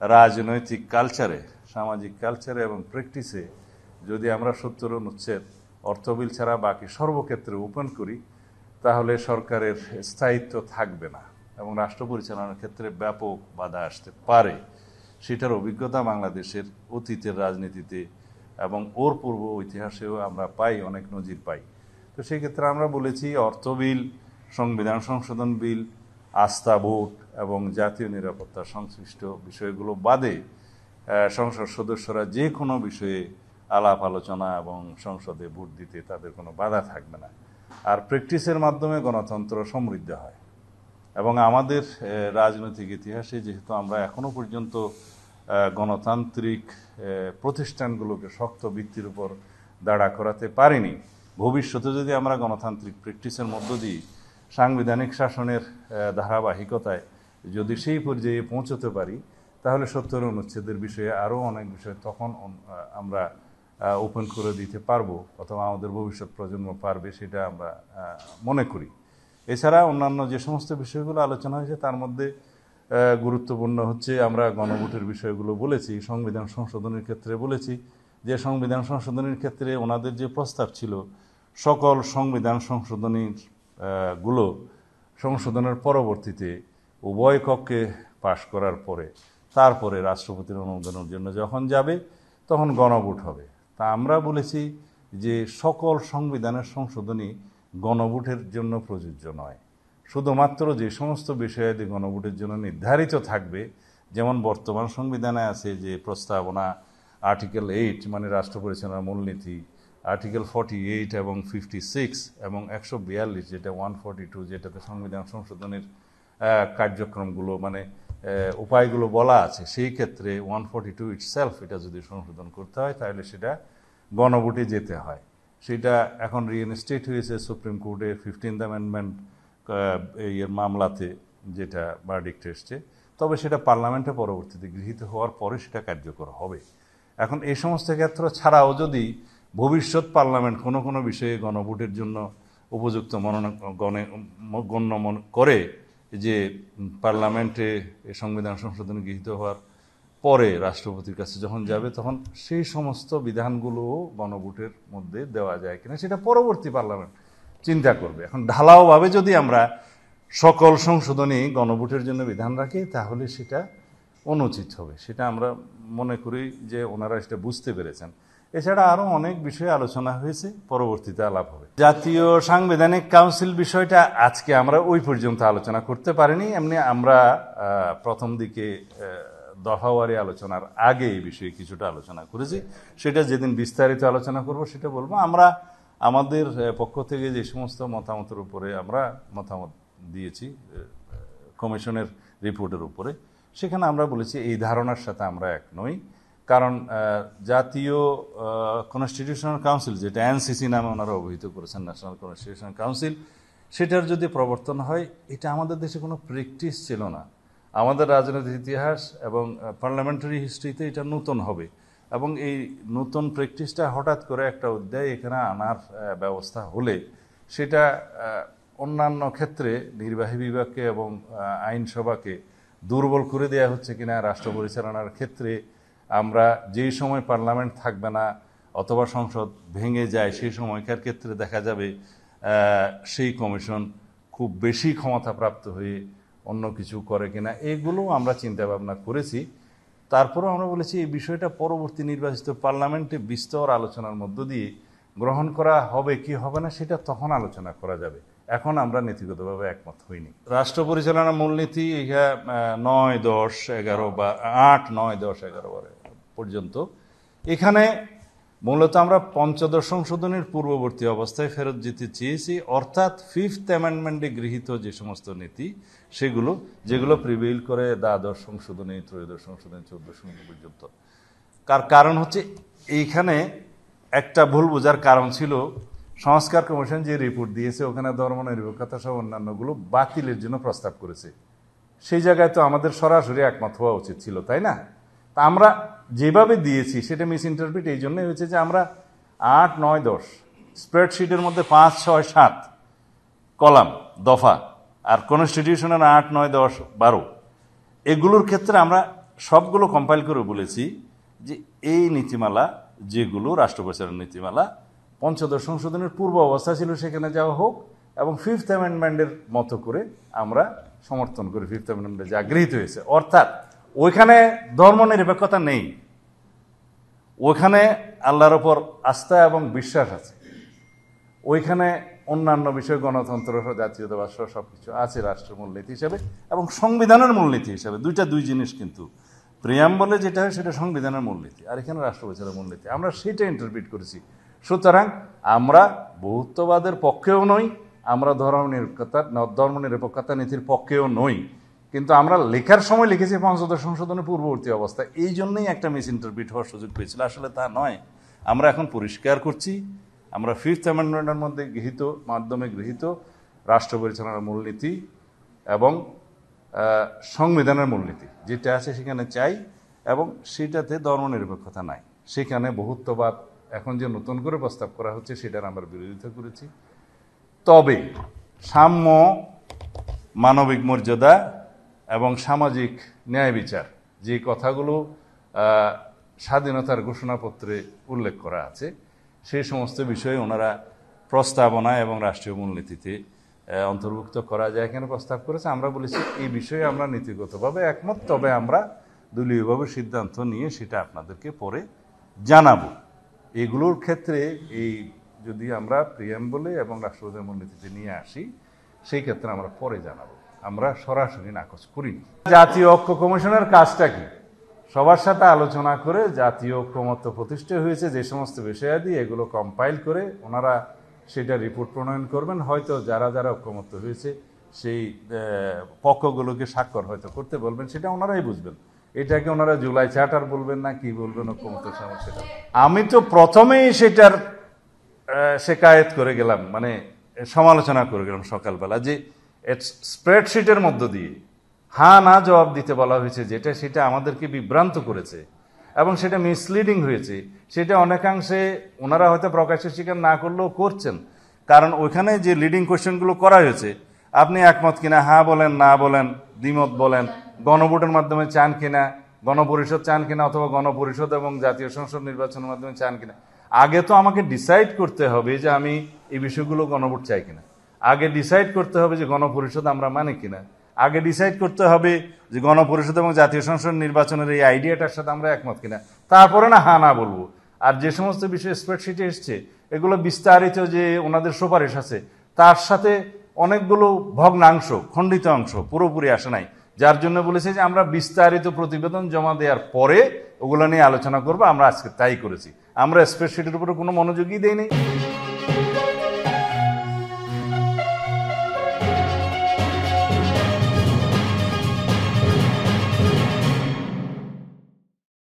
রাজনৈতিক কালচারে, সামাজিক কালচারে এবং প্র্যাকটিসে যদি আমরা 70 অনুচ্ছেদ অর্থ বিল ছাড়া বাকি সর্বক্ষেত্রে ওপেন করি, তাহলে সরকারের স্থায়িত্ব থাকবে না এবং রাষ্ট্র পরিচালনার ক্ষেত্রে ব্যাপক বাধা আসতে পারে। সেটার অভিজ্ঞতা বাংলাদেশের অতীতের রাজনীতিতে এবং ওর পূর্ব ইতিহাসেও আমরা পাই, অনেক নজির পাই। তো সেই ক্ষেত্রে আমরা বলেছি অর্থ বিল, সংবিধান সংশোধন বিল, আস্থা ভোট এবং জাতীয় নিরাপত্তা সংশ্লিষ্ট বিষয়গুলো বাদে সংসদ সদস্যরা যে কোনো বিষয়ে আলাপ আলোচনা এবং সংসদে ভোট দিতে তাদের কোনো বাধা থাকবে না। আর প্র্যাকটিসের মাধ্যমে গণতন্ত্র সমৃদ্ধ হয় এবং আমাদের রাজনৈতিক ইতিহাসে যেহেতু আমরা এখনো পর্যন্ত গণতান্ত্রিক প্রতিষ্ঠানগুলোকে শক্ত ভিত্তির উপর দাঁড়া করাতে পারিনি, ভবিষ্যতে যদি আমরা গণতান্ত্রিক প্র্যাকটিসের মধ্য দিয়ে সাংবিধানিক শাসনের ধারাবাহিকতায় যদি সেই পর্যায়ে পৌঁছতে পারি, তাহলে 70 অনুচ্ছেদের বিষয়ে আরও অনেক বিষয় তখন আমরা ওপেন করে দিতে পারবো অথবা আমাদের ভবিষ্যৎ প্রজন্ম পারবে, সেটা আমরা মনে করি। এছাড়া অন্যান্য যে সমস্ত বিষয়গুলো আলোচনা হয়েছে তার মধ্যে গুরুত্বপূর্ণ হচ্ছে আমরা গণভোটের বিষয়গুলো বলেছি, সংবিধান সংশোধনের ক্ষেত্রে বলেছি যে সংবিধান সংশোধনের ক্ষেত্রে ওনাদের যে প্রস্তাব ছিল সকল সংবিধান গুলো সংশোধনের পরবর্তীতে উভয় কক্ষে পাশ করার পরে তারপরে রাষ্ট্রপতির অনুমোদনের জন্য যখন যাবে তখন গণভোট হবে। তা আমরা বলেছি যে সকল সংবিধানের সংশোধনী গণভোটের জন্য প্রযোজ্য নয়, শুধুমাত্র যে সমস্ত বিষয়াদি গণভোটের জন্য নির্ধারিত থাকবে, যেমন বর্তমান সংবিধানে আছে যে প্রস্তাবনা আর্টিকেল 8 মানে রাষ্ট্র পরিচালনার মূলনীতি, আর্টিকেল 48 এবং 56 এবং 142 যেটা 142 যেটাতে সংবিধান সংশোধনের কার্যক্রমগুলো মানে উপায়গুলো বলা আছে, সেই ক্ষেত্রে 142 ইটসেলফ এটা যদি সংশোধন করতে হয় তাহলে সেটা গণভোটে যেতে হয়। সেটা এখন রিইনস্টেট হয়েছে সুপ্রিম কোর্টের 15th অ্যামেন্ডমেন্ট এর মামলাতে, যেটা ভার্ডিক্ট এসছে, তবে সেটা পার্লামেন্টে পরবর্তীতে গৃহীত হওয়ার পরে সেটা কার্যকর হবে। এখন এই সমস্ত ক্ষেত্র ছাড়াও যদি ভবিষ্যৎ পার্লামেন্ট কোনো কোনো বিষয়ে গণভোটের জন্য উপযুক্ত গণ্য করে যে পার্লামেন্টে সংবিধান সংশোধন গৃহীত হওয়ার পরে রাষ্ট্রপতির কাছে যখন যাবে তখন সেই সমস্ত বিধানগুলোও গণভোটের মধ্যে দেওয়া যায় কিনা সেটা পরবর্তী পার্লামেন্ট চিন্তা করবে। এখন ঢালাওভাবে যদি আমরা সকল সংশোধনী গণভোটের জন্য বিধান রাখি তাহলে সেটা অনুচিত হবে, সেটা আমরা মনে করি যে ওনারা সেটা বুঝতে পেরেছেন। এছাড়া আরও অনেক বিষয়ে আলোচনা হয়েছে, পরবর্তীতে আলাপ হবে। জাতীয় সাংবিধানিক কাউন্সিল বিষয়টা আজকে আমরা ওই পর্যন্ত আলোচনা করতে পারিনি, এমনি আমরা প্রথম দিকে দফাওয়ারি আলোচনার আগে এই বিষয়ে কিছুটা আলোচনা করেছি, সেটা যেদিন বিস্তারিত আলোচনা করব সেটা বলবো। আমরা আমাদের পক্ষ থেকে যে সমস্ত মতামতের উপরে আমরা মতামত দিয়েছি কমিশনের রিপোর্টের উপরে, সেখানে আমরা বলেছি এই ধারণার সাথে আমরা এক নই, কারণ জাতীয় কনস্টিটিউশনাল কাউন্সিল যেটা এনসিসি নামে ওনারা অভিহিত করেছেন, ন্যাশনাল কনস্টিটিউশনাল কাউন্সিল, সেটার যদি প্রবর্তন হয় এটা আমাদের দেশে কোনো প্র্যাকটিস ছিল না। আমাদের রাজনৈতিক ইতিহাস এবং পার্লামেন্টারি হিস্ট্রিতে এটা নতুন হবে এবং এই নতুন প্র্যাকটিসটা হঠাৎ করে একটা অধ্যায় এখানে আনার ব্যবস্থা হলে সেটা অন্যান্য ক্ষেত্রে নির্বাহী বিভাগকে এবং আইনসভাকে দুর্বল করে দেওয়া হচ্ছে কিনা রাষ্ট্র পরিচালনার ক্ষেত্রে। আমরা যেই সময় পার্লামেন্ট থাকবে না অথবা সংসদ ভেঙে যায় সেই সময়কার ক্ষেত্রে দেখা যাবে সেই কমিশন খুব বেশি ক্ষমতাপ্রাপ্ত হয়ে অন্য কিছু করে কিনা, এগুলো আমরা চিন্তা ভাবনা করেছি। তারপরেও আমরা বলেছি এই বিষয়টা পরবর্তী নির্বাচিত পার্লামেন্টে বিস্তর আলোচনার মধ্য দিয়ে গ্রহণ করা হবে কি হবে না সেটা তখন আলোচনা করা যাবে, এখন আমরা নীতিগতভাবে একমত হইনি। রাষ্ট্র পরিচালনা মূলনীতি 9, 10, 11 বা 8, 9, 10, 11 পর্যন্ত, এখানে মূলত আমরা পঞ্চদশ সংশোধনের পূর্ববর্তী অবস্থায় ফেরত যেতে চেয়েছি, অর্থাৎ 5th অ্যামেন্ডমেন্টে গৃহীত যে সমস্ত নীতি সেগুলো যেগুলো প্রিভেইল করে দ্বাদশ সংশোধনী, ত্রয়োদশ সংশোধনী, 14 সংশোধনী পর্যন্ত। কারণ হচ্ছে এইখানে একটা ভুল বোঝার কারণ ছিল, সংস্কার কমিশন যে রিপোর্ট দিয়েছে ওখানে ধর্মনিরপেক্ষতা সহ অন্যান্যগুলো বাতিলের জন্য প্রস্তাব করেছে, সেই জায়গায় তো আমাদের সরাসরি একমত হওয়া উচিত ছিল, তাই না? তা আমরা যেভাবে দিয়েছি সেটা মিস ইন্টারপ্রিট এই জন্যই হয়েছে যে আমরা 8, 9, 10 স্প্রেডশিটের মধ্যে 5, 6, 7 কলাম দফা আর কনস্টিটিউশনের 8, 9, 10, 12 এগুলোর ক্ষেত্রে আমরা সবগুলো কম্পাইল করে বলেছি যে এই নীতিমালা যেগুলো রাষ্ট্র পরিচালনার নীতিমালা পঞ্চদশ সংশোধনের পূর্ব অবস্থা ছিল সেখানে যাওয়া হোক, এবং ফিফথ অ্যামেন্ডমেন্টের মতো করে আমরা সমর্থন করি ফিফথ অ্যামেন্ডমেন্টে যা গৃহীত হয়েছে। অর্থাৎ ওইখানে ধর্মনিরপেক্ষতা নেই, ওইখানে আল্লাহর ওপর আস্থা এবং বিশ্বাস আছে, ওইখানে অন্যান্য বিষয় গণতন্ত্র, জাতীয়তাবাদ সবকিছু আছে রাষ্ট্রের মূলনীতি হিসাবে এবং সংবিধানের মূলনীতি হিসাবে। দুই জিনিস, কিন্তু প্রিয়াম্বলে যেটা হয় সেটা সংবিধানের মূলনীতি, আর এখানে রাষ্ট্র পরিচালনার মূলনীতি, আমরা সেটা ইন্টারপ্রিট করেছি। সুতরাং আমরা বহুত্ববাদের পক্ষেও নই, আমরা ধর্মনিরপেক্ষতা নীতির পক্ষেও নই, কিন্তু আমরা লেখার সময় লিখেছি পঞ্চদশ সংশোধনের পূর্ববর্তী অবস্থা। এই জন্যই একটা মিস ইন্টারপ্রিট হওয়ার সুযোগ পেয়েছিল, আসলে তা নয়। আমরা এখন পরিষ্কার করছি, আমরা ফিফথ অ্যামেন্ডমেন্টের মধ্যে মাধ্যমে গৃহীত রাষ্ট্র পরিচালনার মূলনীতি এবং সংবিধানের মূলনীতি যেটা আছে সেখানে চাই, এবং সেটাতে ধর্মনিরপেক্ষতা নাই। সেখানে বহুত্ববাদ এখন যে নতুন করে প্রস্তাব করা হচ্ছে সেটার আমরা বিরোধিতা করেছি। তবে সাম্য, মানবিক মর্যাদা এবং সামাজিক ন্যায় বিচার, যে কথাগুলো স্বাধীনতার ঘোষণাপত্রে উল্লেখ করা আছে, সেই সমস্ত বিষয়ে ওনারা প্রস্তাবনা এবং রাষ্ট্রীয় মূলনীতিতে অন্তর্ভুক্ত করা যায় এখানে প্রস্তাব করেছে। আমরা বলেছি এই বিষয়ে আমরা নীতিগতভাবে একমত, তবে আমরা দলীয়ভাবে সিদ্ধান্ত নিয়ে সেটা আপনাদেরকে পরে জানাবো। এগুলোর ক্ষেত্রে যদি আমরা প্রিয়াম্বলে এবং রাষ্ট্রপতির মূলনীতিতে নিয়ে আসি, সেই ক্ষেত্রে আমরা পরে জানাবো, আমরা সরাসরি নাকচ করিনি। জাতীয় ঐক্য কমিশনের কাজটা কি? সবার সাথে আলোচনা করে জাতীয় ঐক্যমত্য প্রতিষ্ঠা হয়েছে, যে সমস্ত বিষয়াদি এগুলো কম্পাইল করে ওনারা সেটা রিপোর্ট প্রণয়ন করবেন। হয়তো যারা যারা ঐক্যমত্য হয়েছে সেই পক্ষগুলোকে স্বাক্ষর হয়তো করতে বলবেন, সেটা ওনারাই বুঝবেন। এটাকে ওনারা জুলাই চার্টার বলবেন না কি বলবেন ঐক্যমত্য সমস্যাটা। আমি তো প্রথমেই সেটার শেকায়েত করে গেলাম, মানে সমালোচনা করে গেলাম সকালবেলা, যে স্প্রেডশিটের মধ্য দিয়ে হ্যাঁ না জবাব দিতে বলা হয়েছে, সেটা আমাদেরকে বিভ্রান্ত করেছে এবং সেটা মিসলিডিং হয়েছে। সেটা অনেকাংশে ওনারা হয়তো প্রকাশ্যে স্বীকার না করলেও করছেন, কারণ ওইখানে যে লিডিং কোয়েশ্চেনগুলো করা হয়েছে, আপনি একমত কিনা, হ্যাঁ বলেন, না বলেন, দ্বিমত বলেন, গণভোটের মাধ্যমে চান কিনা, গণপরিষদ চান কিনা, অথবা গণপরিষদ এবং জাতীয় সংসদ নির্বাচনের মাধ্যমে চান কিনা। আগে তো আমাকে ডিসাইড করতে হবে যে আমি এই বিষয়গুলো গণভোট চাই কিনা, আগে ডিসাইড করতে হবে যে গণপরিষদ আমরা মানি কিনা, আগে ডিসাইড করতে হবে যে গণপরিষদ এবং জাতীয় সংসদ নির্বাচনের এই আইডিয়াটার সাথে আমরা একমত কিনা, তারপরে না হ্যাঁ না বলবো। আর যে সমস্ত বিষয় স্প্রেডশিটে এসছে এগুলো বিস্তারিত যে ওনাদের সুপারিশ আছে, তার সাথে অনেকগুলো ভগ্নাংশ, খণ্ডিত অংশ পুরোপুরি আসে নাই, যার জন্য বলেছে যে আমরা বিস্তারিত প্রতিবেদন জমা দেওয়ার পরে ওগুলো নিয়ে আলোচনা করবো। আমরা আজকে তাই করেছি, আমরা স্প্রেডশিটের উপরে কোনো মনোযোগই দেইনি।